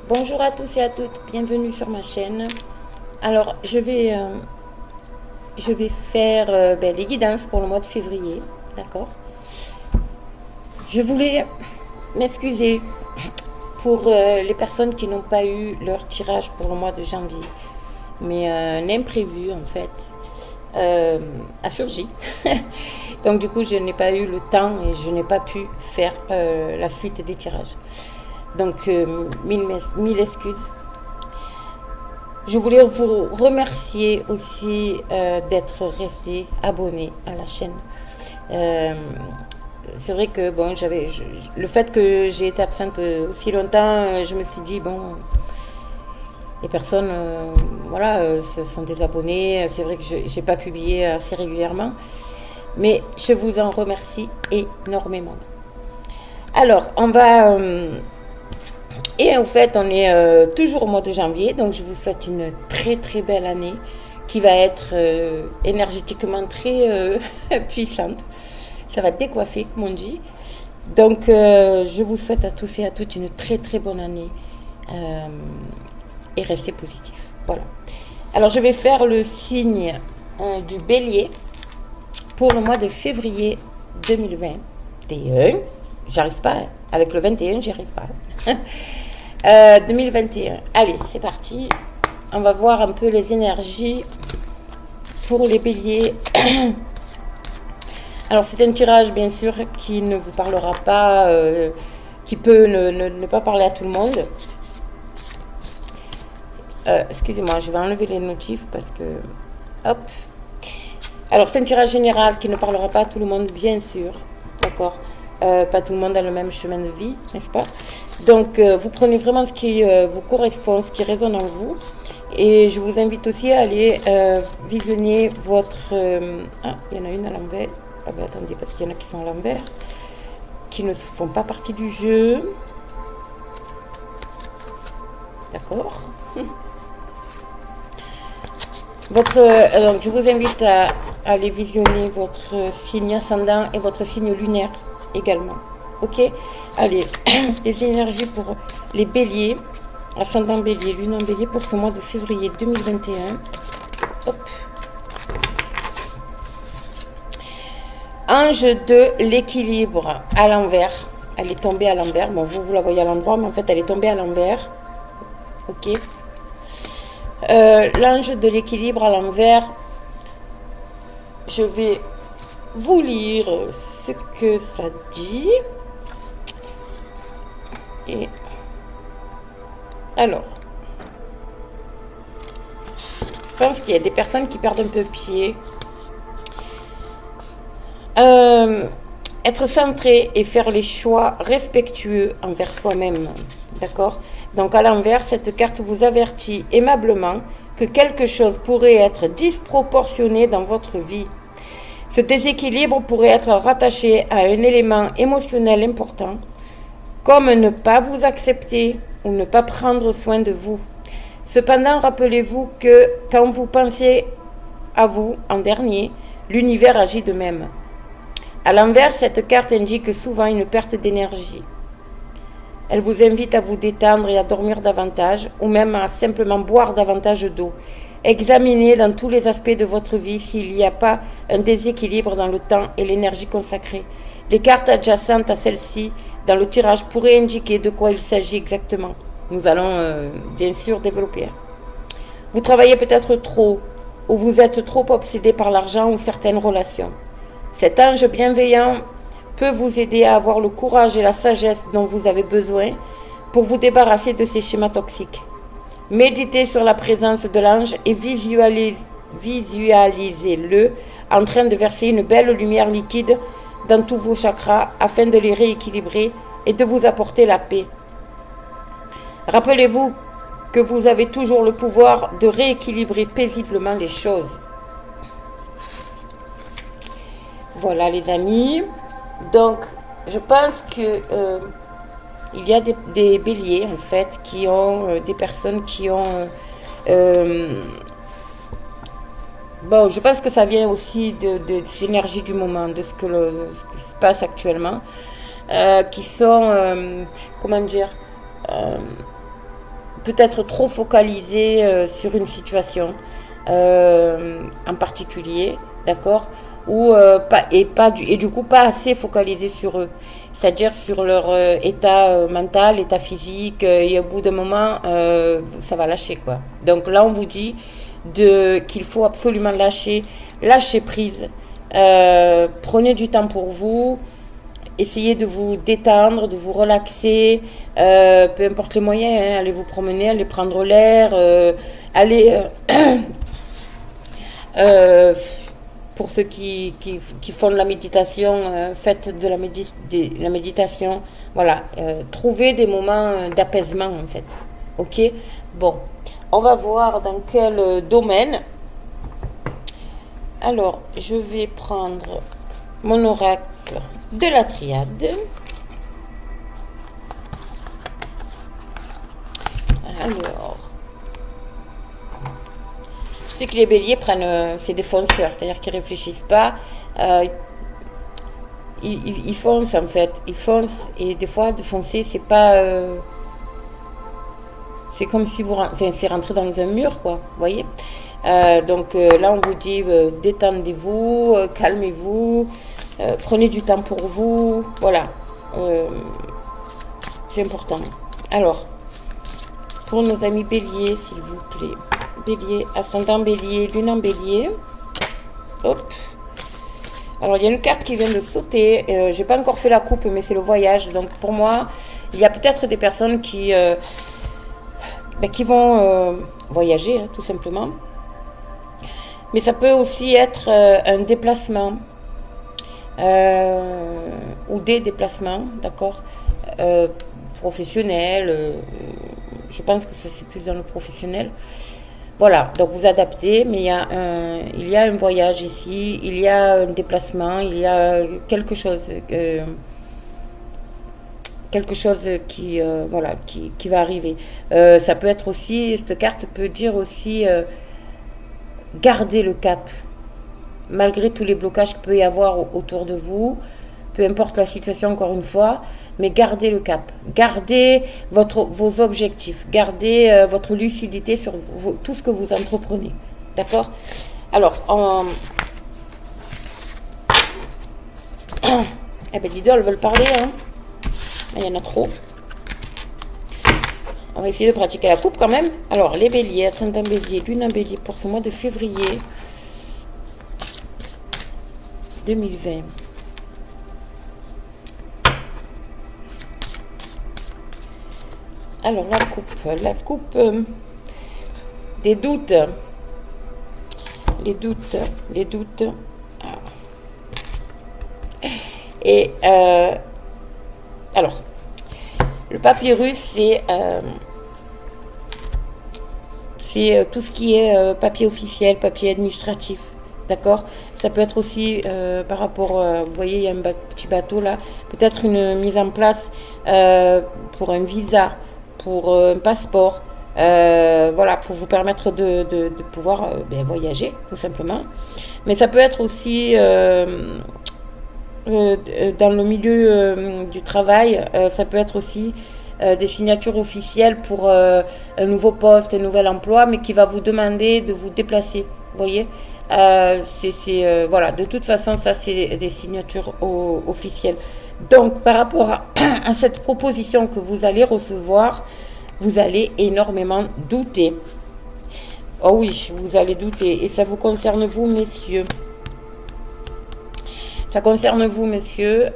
Bonjour à tous et à toutes, bienvenue sur ma chaîne. Alors, je vais faire les guidances pour le mois de février, d'accord. Je voulais m'excuser pour les personnes qui n'ont pas eu leur tirage pour le mois de janvier. Mais un imprévu, en fait, a surgi. Donc, du coup, je n'ai pas eu le temps et je n'ai pas pu faire la suite des tirages. Donc, mille excuses. Je voulais vous remercier aussi d'être resté abonné à la chaîne. C'est vrai que bon, le fait que j'ai été absente aussi longtemps, je me suis dit bon, les personnes, se sont désabonnées. C'est vrai que j'ai pas publié assez régulièrement, mais je vous en remercie énormément. Alors, on va et en fait, on est toujours au mois de janvier, donc je vous souhaite une très très belle année qui va être énergétiquement très puissante. Ça va décoiffer, comme on dit. Donc, je vous souhaite à tous et à toutes une très très bonne année et restez positifs. Voilà. Alors, je vais faire le signe du bélier pour le mois de février 2021. J'arrive pas, hein. Avec le 21, j'y arrive pas. 2021. Allez, c'est parti. On va voir un peu les énergies pour les béliers. Alors, c'est un tirage, bien sûr, qui ne vous parlera pas, qui peut ne pas parler à tout le monde. Excusez-moi, je vais enlever les notifs parce que... Hop. Alors, c'est un tirage général qui ne parlera pas à tout le monde, bien sûr. D'accord. Pas tout le monde a le même chemin de vie, n'est-ce pas? Donc, vous prenez vraiment ce qui vous correspond, ce qui résonne en vous. Et je vous invite aussi à aller visionner votre... Ah, il y en a une à l'envers. Ah ben attendez, parce qu'il y en a qui sont à l'envers, qui ne font pas partie du jeu. D'accord. Donc, je vous invite à aller visionner votre signe ascendant et votre signe lunaire également. Ok. Allez, les énergies pour les béliers, ascendant bélier, lune en bélier pour ce mois de février 2021. Hop. Ange de l'équilibre à l'envers. Elle est tombée à l'envers. Bon, vous la voyez à l'endroit, mais en fait, elle est tombée à l'envers. Ok. L'ange de l'équilibre à l'envers. Je vais vous lire ce que ça dit. Et alors, je pense qu'il y a des personnes qui perdent un peu pied. Être centré et faire les choix respectueux envers soi-même. D'accord? Donc à l'envers, cette carte vous avertit aimablement que quelque chose pourrait être disproportionné dans votre vie. Ce déséquilibre pourrait être rattaché à un élément émotionnel important, comme ne pas vous accepter ou ne pas prendre soin de vous. Cependant, rappelez-vous que quand vous pensez à vous en dernier, l'univers agit de même. À l'envers, cette carte indique souvent une perte d'énergie. Elle vous invite à vous détendre et à dormir davantage, ou même à simplement boire davantage d'eau. Examinez dans tous les aspects de votre vie s'il n'y a pas un déséquilibre dans le temps et l'énergie consacrée. Les cartes adjacentes à celle-ci dans le tirage pourraient indiquer de quoi il s'agit exactement. Nous allons bien sûr développer. Vous travaillez peut-être trop, ou vous êtes trop obsédé par l'argent ou certaines relations. Cet ange bienveillant peut vous aider à avoir le courage et la sagesse dont vous avez besoin pour vous débarrasser de ces schémas toxiques. Méditez sur la présence de l'ange et visualisez-le en train de verser une belle lumière liquide dans tous vos chakras afin de les rééquilibrer et de vous apporter la paix. Rappelez-vous que vous avez toujours le pouvoir de rééquilibrer paisiblement les choses. Voilà les amis. Donc, je pense que il y a des béliers en fait qui ont des personnes qui ont bon, je pense que ça vient aussi de ces énergies du moment, de ce qui se passe actuellement, qui sont comment dire peut-être trop focalisé sur une situation en particulier, d'accord, ou et du coup pas assez focalisé sur eux, c'est-à-dire sur leur état mental, état physique, et au bout d'un moment, ça va lâcher quoi. Donc là, on vous dit qu'il faut absolument lâcher prise. Prenez du temps pour vous. Essayez de vous détendre, de vous relaxer, peu importe les moyens, hein, allez vous promener, allez prendre l'air, allez, pour ceux qui font de la méditation, faites de la méditation, voilà, trouvez des moments d'apaisement en fait, ok. Bon, on va voir dans quel domaine. Alors, je vais prendre mon oracle de la triade. Alors, je sais que les béliers prennent, c'est des fonceurs, c'est-à-dire qu'ils réfléchissent pas, ils foncent en fait, ils foncent, et des fois de foncer c'est pas, c'est comme si enfin, c'est rentré dans un mur quoi, vous voyez. Donc là on vous dit détendez-vous, calmez-vous, prenez du temps pour vous, voilà, c'est important. Alors, pour nos amis béliers, s'il vous plaît, bélier, ascendant bélier, lune en bélier, hop. Alors il y a une carte qui vient de sauter, j'ai pas encore fait la coupe, mais c'est le voyage, donc pour moi, il y a peut-être des personnes qui vont voyager, hein, tout simplement. Mais ça peut aussi être un déplacement ou des déplacements, d'accord, professionnels. Je pense que ça c'est plus dans le professionnel. Voilà, donc vous adaptez, mais il y a un voyage ici, il y a un déplacement, il y a quelque chose qui voilà qui va arriver. Ça peut être aussi, cette carte peut dire aussi garder le cap malgré tous les blocages qu'il peut y avoir autour de vous, peu importe la situation encore une fois, mais gardez le cap, gardez vos objectifs, gardez votre lucidité sur tout ce que vous entreprenez, d'accord. Alors eh ben dis donc, elles veulent parler, hein. Il y en a trop. On va essayer de pratiquer la coupe quand même. Alors, les béliers, ascendant bélier, lune en bélier pour ce mois de février 2020. Alors, la coupe des doutes. Les doutes. Et alors, le papyrus, c'est tout ce qui est papier officiel, papier administratif, d'accord. Ça peut être aussi par rapport, vous voyez, il y a un petit bateau là, peut-être une mise en place pour un visa, pour un passeport, voilà, pour vous permettre de pouvoir voyager, tout simplement. Mais ça peut être aussi dans le milieu du travail, ça peut être aussi des signatures officielles pour un nouveau poste, un nouvel emploi, mais qui va vous demander de vous déplacer, vous voyez. Voilà, de toute façon, ça c'est des signatures officielles. Donc, par rapport à cette proposition que vous allez recevoir, vous allez énormément douter. Oh oui, vous allez douter, et ça vous concerne vous, messieurs. Ça concerne vous, messieurs.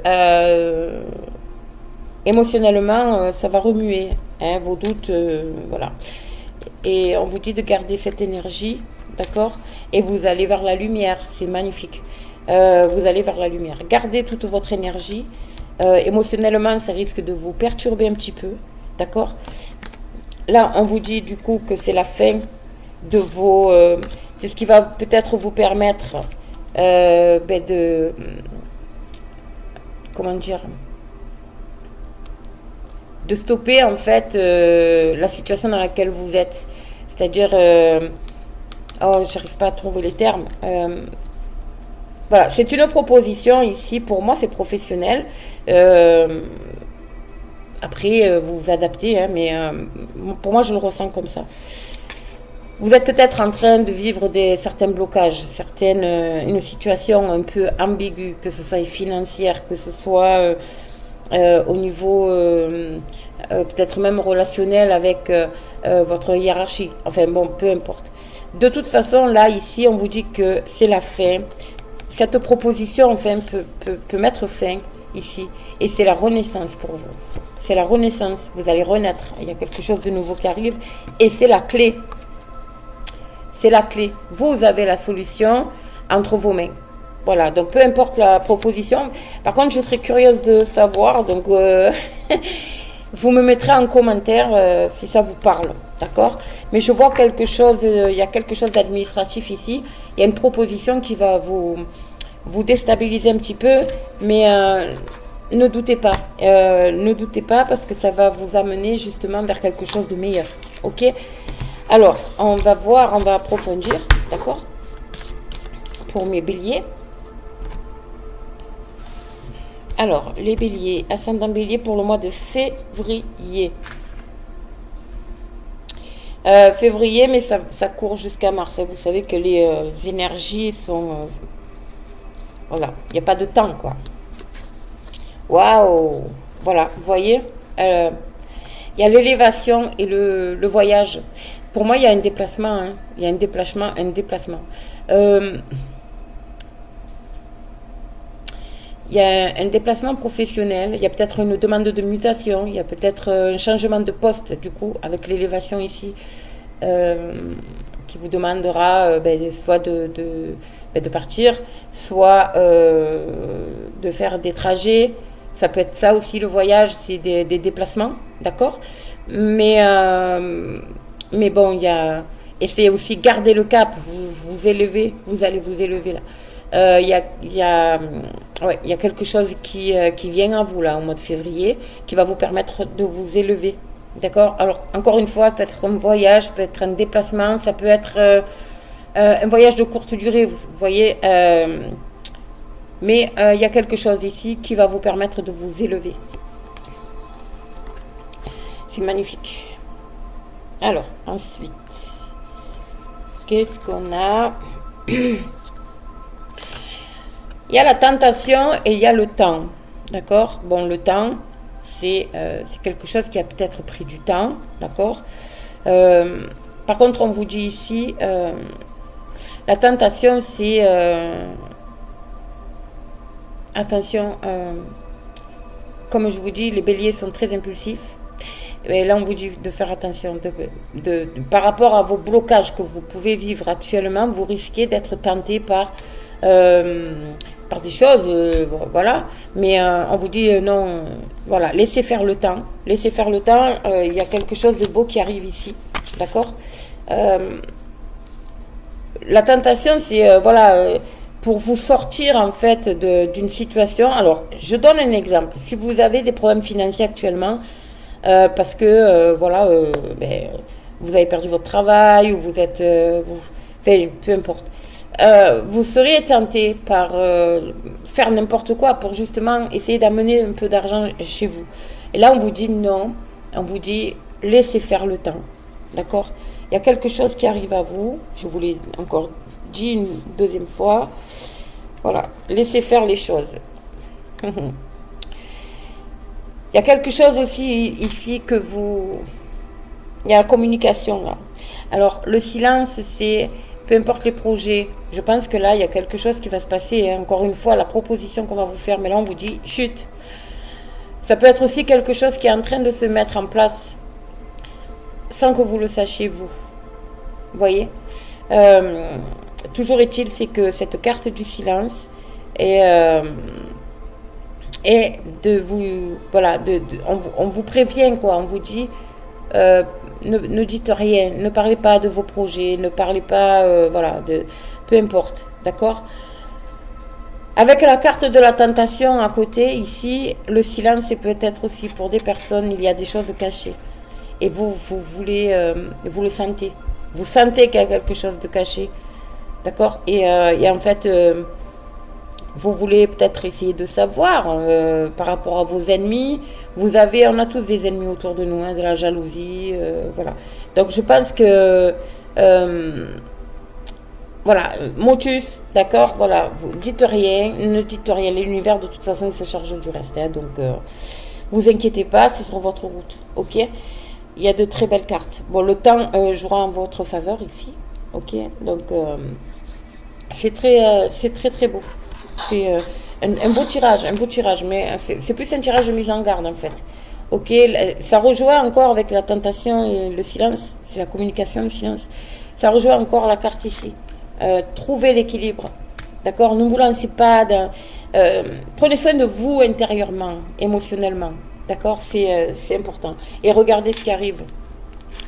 Émotionnellement, ça va remuer, hein, vos doutes, voilà. Et on vous dit de garder cette énergie, d'accord. Et vous allez vers la lumière, c'est magnifique. Vous allez vers la lumière. Gardez toute votre énergie. Émotionnellement, ça risque de vous perturber un petit peu, d'accord. Là, on vous dit du coup que c'est la fin de vos... c'est ce qui va peut-être vous permettre comment dire, de stopper en fait la situation dans laquelle vous êtes, c'est-à-dire oh, j'arrive pas à trouver les termes, voilà, c'est une proposition ici, pour moi c'est professionnel, Après, vous vous adaptez, hein, mais pour moi, je le ressens comme ça. Vous êtes peut-être en train de vivre certains blocages, une situation un peu ambiguë, que ce soit financière, que ce soit au niveau peut-être même relationnel avec votre hiérarchie. Enfin bon, peu importe. De toute façon, là, ici, on vous dit que c'est la fin. Cette proposition, enfin, peut mettre fin ici. Et c'est la renaissance pour vous. C'est la renaissance. Vous allez renaître. Il y a quelque chose de nouveau qui arrive. Et c'est la clé. C'est la clé. Vous avez la solution entre vos mains. Voilà. Donc, peu importe la proposition. Par contre, je serais curieuse de savoir. Donc, vous me mettrez en commentaire si ça vous parle. D'accord? Mais je vois quelque chose. Il y a quelque chose d'administratif ici. Il y a une proposition qui va vous déstabiliser un petit peu. Mais ne doutez pas. Ne doutez pas parce que ça va vous amener justement vers quelque chose de meilleur. Ok? Alors, on va voir, on va approfondir. D'accord? Pour mes béliers. Alors, les béliers, ascendant bélier pour le mois de février. Février, mais ça court jusqu'à mars. Vous savez que les énergies sont... voilà, il n'y a pas de temps, quoi. Waouh! Voilà, vous voyez, il y a l'élévation et le voyage. Pour moi, il y a un déplacement. Hein. Il y a un déplacement. Il y a un déplacement professionnel, il y a peut-être une demande de mutation, il y a peut-être un changement de poste, du coup, avec l'élévation ici, qui vous demandera soit de partir, soit de faire des trajets. Ça peut être ça aussi, le voyage, c'est des déplacements, d'accord? Mais bon, il y a... Et c'est aussi garder le cap, vous élevez, vous allez vous élever là. Il y a quelque chose qui vient à vous là au mois de février qui va vous permettre de vous élever, d'accord? Alors encore une fois, peut-être un voyage, peut-être un déplacement, ça peut être un voyage de courte durée, vous voyez, mais il y a quelque chose ici qui va vous permettre de vous élever. C'est magnifique. Alors ensuite, qu'est-ce qu'on a? Il y a la tentation et il y a le temps, d'accord? Bon, le temps, c'est quelque chose qui a peut-être pris du temps, d'accord? Par contre, on vous dit ici, la tentation, c'est... attention, comme je vous dis, les béliers sont très impulsifs. Et là, on vous dit de faire attention. Par rapport à vos blocages que vous pouvez vivre actuellement, vous risquez d'être tenté par des choses, voilà. Mais on vous dit non, voilà, laissez faire le temps. Laissez faire le temps, il y a quelque chose de beau qui arrive ici, d'accord? La tentation, c'est, voilà, pour vous sortir, en fait, d'une situation. Alors, je donne un exemple. Si vous avez des problèmes financiers actuellement, parce que, voilà, vous avez perdu votre travail, ou vous êtes... enfin, peu importe. Vous seriez tenté par faire n'importe quoi pour justement essayer d'amener un peu d'argent chez vous. Et là, on vous dit non. On vous dit laissez faire le temps. D'accord? Il y a quelque chose qui arrive à vous. Je vous l'ai encore dit une deuxième fois. Voilà. Laissez faire les choses. Il y a quelque chose aussi ici que vous... Il y a la communication là. Alors, le silence, c'est... Peu importe les projets, je pense que là, il y a quelque chose qui va se passer. Hein. Encore une fois, la proposition qu'on va vous faire, mais là, on vous dit, chut. Ça peut être aussi quelque chose qui est en train de se mettre en place sans que vous le sachiez, vous. Vous voyez? Toujours est-il, c'est que cette carte du silence est de vous... Voilà, on vous prévient, quoi. On vous dit... ne dites rien, ne parlez pas de vos projets, ne parlez pas, voilà, peu importe, d'accord? Avec la carte de la tentation à côté, ici, le silence, c'est peut-être aussi pour des personnes, il y a des choses cachées. Et vous voulez, vous le sentez. Vous sentez qu'il y a quelque chose de caché, d'accord? Et en fait, Vous voulez peut-être essayer de savoir par rapport à vos ennemis. On a tous des ennemis autour de nous, hein, de la jalousie, voilà. Donc je pense que voilà, motus, d'accord, voilà, vous dites rien, ne dites rien. L'univers de toute façon il se charge du reste, hein, donc vous inquiétez pas, c'est sur votre route, ok. Il y a de très belles cartes. Bon, le temps jouera en votre faveur ici, ok. Donc c'est très très beau. C'est un beau tirage, mais c'est plus un tirage de mise en garde en fait. Ok, ça rejoint encore avec la tentation et le silence, c'est la communication, le silence. Ça rejoint encore la carte ici. Trouvez l'équilibre, d'accord. Ne vous lancez pas dans. Prenez soin de vous intérieurement, émotionnellement, d'accord. C'est important. Et regardez ce qui arrive.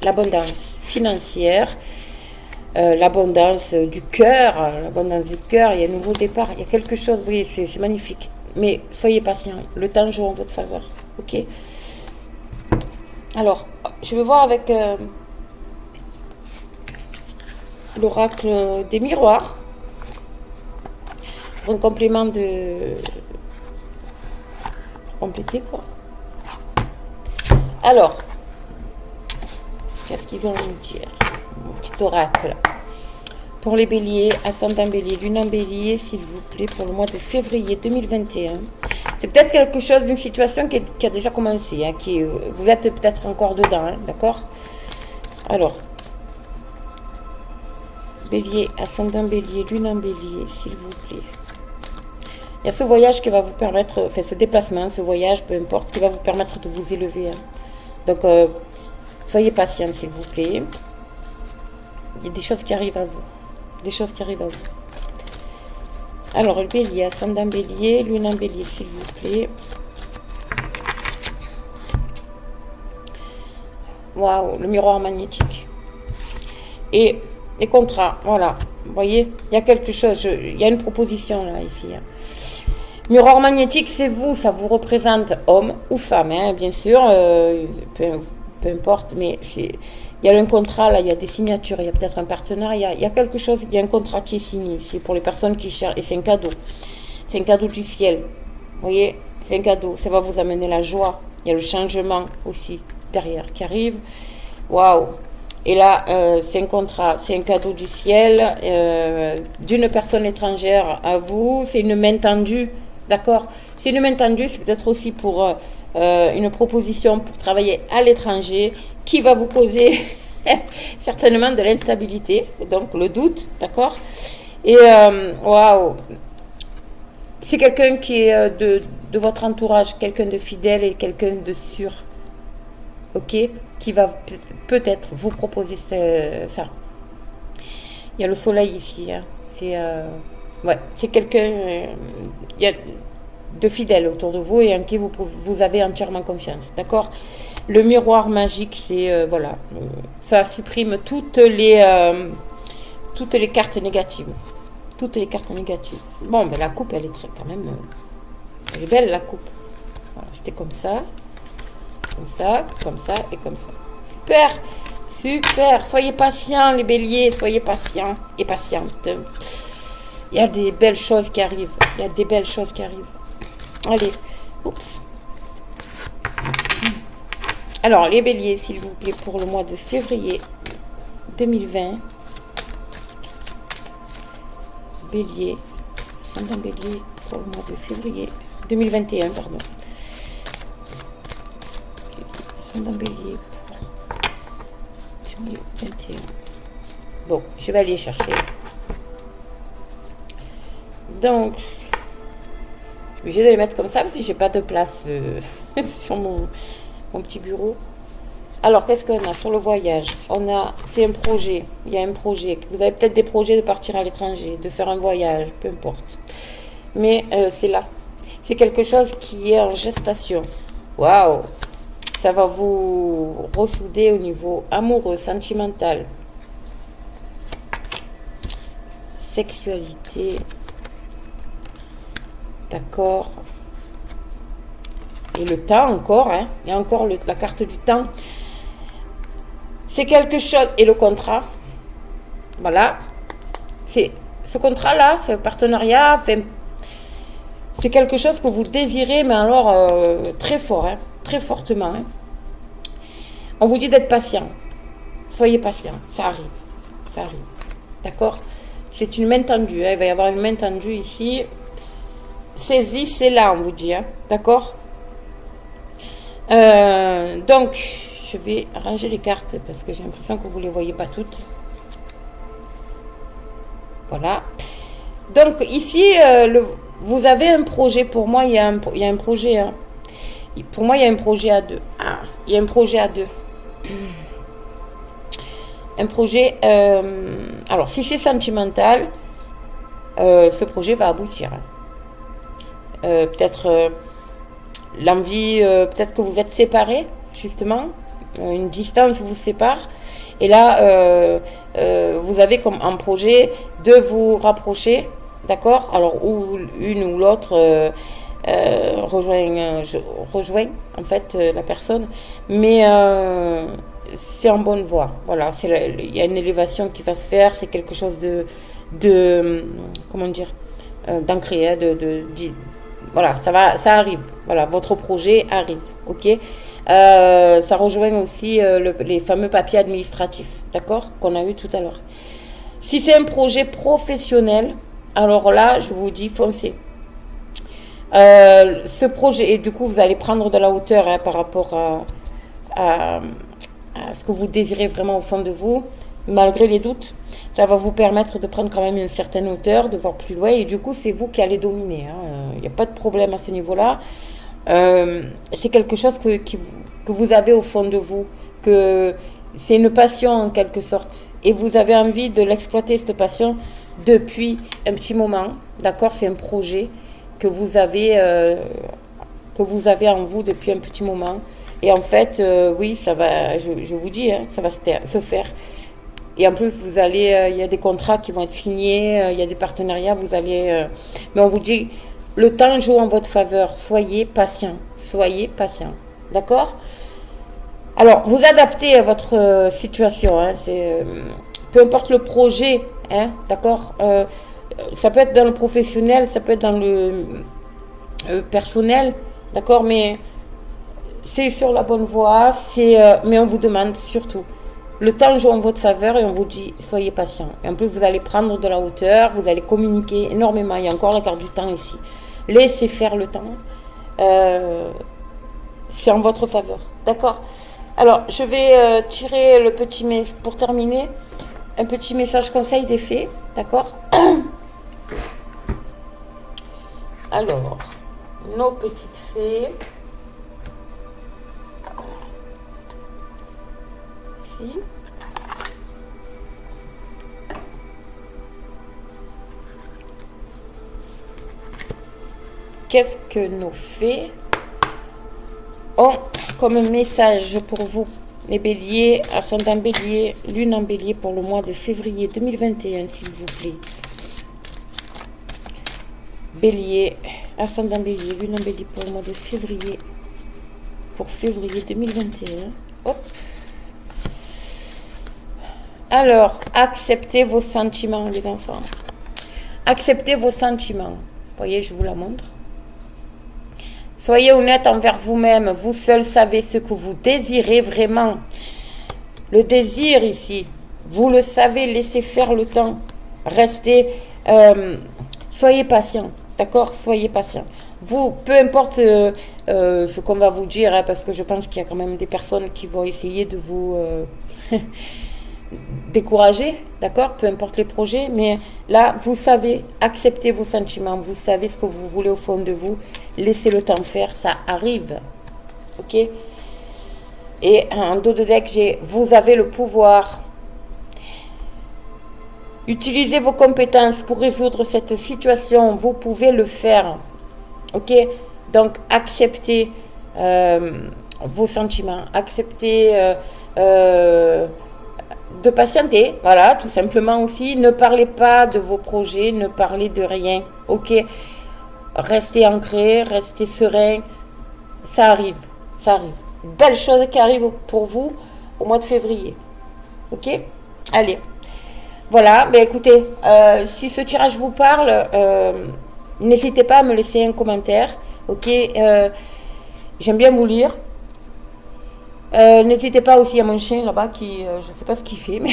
L'abondance financière. L'abondance du cœur, il y a un nouveau départ, il y a quelque chose, oui, c'est magnifique. Mais soyez patient, le temps joue en votre faveur, ok. Alors, je vais voir avec l'oracle des miroirs, pour un complément pour compléter quoi. Alors, qu'est-ce qu'ils vont nous dire? Petit oracle. Pour les béliers, ascendant bélier, lune en bélier, s'il vous plaît, pour le mois de février 2021. C'est peut-être quelque chose, d'une situation qui a déjà commencé, hein, vous êtes peut-être encore dedans, hein, d'accord. Alors, bélier, ascendant bélier, lune en bélier, s'il vous plaît. Il y a ce voyage qui va vous permettre, enfin ce déplacement, ce voyage, peu importe, qui va vous permettre de vous élever. Hein. Donc, soyez patient, s'il vous plaît. Il y a des choses qui arrivent à vous. Des choses qui arrivent à vous. Alors, le bélier, ascendant bélier, lune en bélier, s'il vous plaît. Waouh, le miroir magnétique. Et les contrats, voilà. Vous voyez, il y a quelque chose, il y a une proposition là, ici. Hein. Miroir magnétique, c'est vous, ça vous représente homme ou femme, hein, bien sûr, peu importe, mais c'est... Il y a un contrat, là, il y a des signatures, il y a peut-être un partenaire, il y a quelque chose, il y a un contrat qui est signé. C'est pour les personnes qui cherchent, et c'est un cadeau. C'est un cadeau du ciel. Vous voyez, c'est un cadeau, ça va vous amener la joie. Il y a le changement aussi derrière qui arrive. Waouh! Et là, c'est un contrat, c'est un cadeau du ciel, d'une personne étrangère à vous, c'est une main tendue, d'accord? C'est une main tendue, c'est peut-être aussi pour... une proposition pour travailler à l'étranger qui va vous causer certainement de l'instabilité, donc le doute, d'accord. Et waouh, c'est quelqu'un qui est de votre entourage, quelqu'un de fidèle et quelqu'un de sûr, ok, qui va peut-être vous proposer ça. Il y a le soleil ici, hein. C'est quelqu'un, il y a de fidèles autour de vous et en qui vous avez entièrement confiance, d'accord. Le miroir magique, c'est voilà, ça supprime toutes les cartes négatives, Bon, ben la coupe, elle est quand même, elle est belle la coupe. Voilà, c'était comme ça et comme ça. Super. Soyez patients les béliers, soyez patients et patientes. Il y a des belles choses qui arrivent. Allez, oups. Alors, les béliers, s'il vous plaît, pour le mois de février 2020. Bélier, ascendant bélier, pour le mois de février 2021, pardon. Ascendant bélier pour 2021. Bon, je vais aller chercher. Donc... obligé de les mettre comme ça parce que j'ai pas de place sur mon petit bureau. Alors, qu'est-ce qu'on a sur le voyage? C'est un projet. Il y a un projet. Vous avez peut-être des projets de partir à l'étranger, de faire un voyage, peu importe. Mais c'est là. C'est quelque chose qui est en gestation. Waouh! Ça va vous ressouder au niveau amoureux, sentimental. Sexualité. D'accord. Et le temps encore, hein. Il y a encore la carte du temps. C'est quelque chose. Et le contrat. Voilà. C'est ce contrat-là, ce partenariat. Enfin, C'est quelque chose que vous désirez, mais alors très fort, hein, très fortement. Hein. On vous dit d'être patient. Soyez patient, ça arrive. Ça arrive. D'accord? C'est une main tendue. Hein. Il va y avoir une main tendue ici. Saisie, c'est là, on vous dit. Hein. D'accord? Donc, je vais ranger les cartes parce que j'ai l'impression que vous ne les voyez pas toutes. Voilà. Donc, ici, vous avez un projet. Pour moi, il y a un projet. Hein. Pour moi, il y a un projet à deux. Ah, il y a un projet à deux. Un projet. Alors, si c'est sentimental, ce projet va aboutir. Hein. Peut-être l'envie, peut-être que vous êtes séparés, justement. Une distance vous sépare. Et là, vous avez comme un projet de vous rapprocher. D'accord? Alors, ou une ou l'autre rejoint en fait la personne. Mais c'est en bonne voie. Voilà, il y a une élévation qui va se faire. C'est quelque chose de comment dire, d'ancré, hein, voilà, ça arrive. Voilà, votre projet arrive. Ok. Ça rejoint aussi les fameux papiers administratifs, d'accord, qu'on a eu tout à l'heure. Si c'est un projet professionnel, alors là, je vous dis foncez. Ce projet, et du coup, vous allez prendre de la hauteur hein, par rapport à ce que vous désirez vraiment au fond de vous, malgré les doutes. Ça va vous permettre de prendre quand même une certaine hauteur, de voir plus loin, et du coup, c'est vous qui allez dominer. Il n'y a pas de problème à ce niveau-là. C'est quelque chose que vous avez au fond de vous, que c'est une passion en quelque sorte, et vous avez envie de l'exploiter, cette passion, depuis un petit moment, d'accord? C'est un projet que vous avez en vous depuis un petit moment, et en fait, oui, ça va, je vous dis, hein, ça va se faire. Et en plus, vous allez, il y a des contrats qui vont être signés, il y a des partenariats, vous allez, mais on vous dit, le temps joue en votre faveur. Soyez patient. Soyez patient. D'accord? Alors, vous adaptez à votre situation. Hein, peu importe le projet. Hein, d'accord? Ça peut être dans le professionnel, ça peut être dans le personnel. D'accord? Mais c'est sur la bonne voie. Mais on vous demande surtout. Le temps joue en votre faveur et on vous dit, soyez patient. Et en plus, vous allez prendre de la hauteur, vous allez communiquer énormément. Il y a encore la carte du temps ici. Laissez faire le temps. C'est en votre faveur. D'accord? Alors, je vais tirer le petit message, pour terminer, un petit message conseil des fées. D'accord? Alors, nos petites fées. Ici. Qu'est-ce que nos fées ont comme message pour vous, les béliers, ascendant bélier, lune en bélier pour le mois de février 2021, s'il vous plaît. Bélier, ascendant bélier, lune en bélier pour le mois de février, pour février 2021. Hop. Alors, acceptez vos sentiments, les enfants. Acceptez vos sentiments. Vous voyez, je vous la montre. Soyez honnête envers vous-même. Vous seul savez ce que vous désirez vraiment. Le désir ici, vous le savez, laissez faire le temps. Restez, soyez patient, d'accord? Soyez patient. Vous, peu importe ce qu'on va vous dire, hein, parce que je pense qu'il y a quand même des personnes qui vont essayer de vous décourager, d'accord? Peu importe les projets, mais là, vous savez, acceptez vos sentiments, vous savez ce que vous voulez au fond de vous, laissez le temps faire, ça arrive, ok? Et en dos de deck, vous avez le pouvoir. Utilisez vos compétences pour résoudre cette situation, vous pouvez le faire, ok? Donc, acceptez vos sentiments, acceptez de patienter, voilà, tout simplement aussi. Ne parlez pas de vos projets, ne parlez de rien, ok? Restez ancré, restez serein, ça arrive, ça arrive. Belle chose qui arrive pour vous au mois de février, ok? Allez, voilà, mais écoutez, si ce tirage vous parle, N'hésitez pas à me laisser un commentaire. Ok, j'aime bien vous lire. N'hésitez pas aussi à mon chien là-bas qui, je ne sais pas ce qu'il fait, mais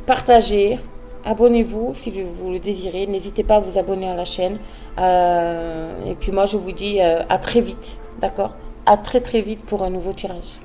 partagez, abonnez-vous si vous le désirez. N'hésitez pas à vous abonner à la chaîne. Et puis moi, je vous dis à très vite, d'accord? À très très vite pour un nouveau tirage.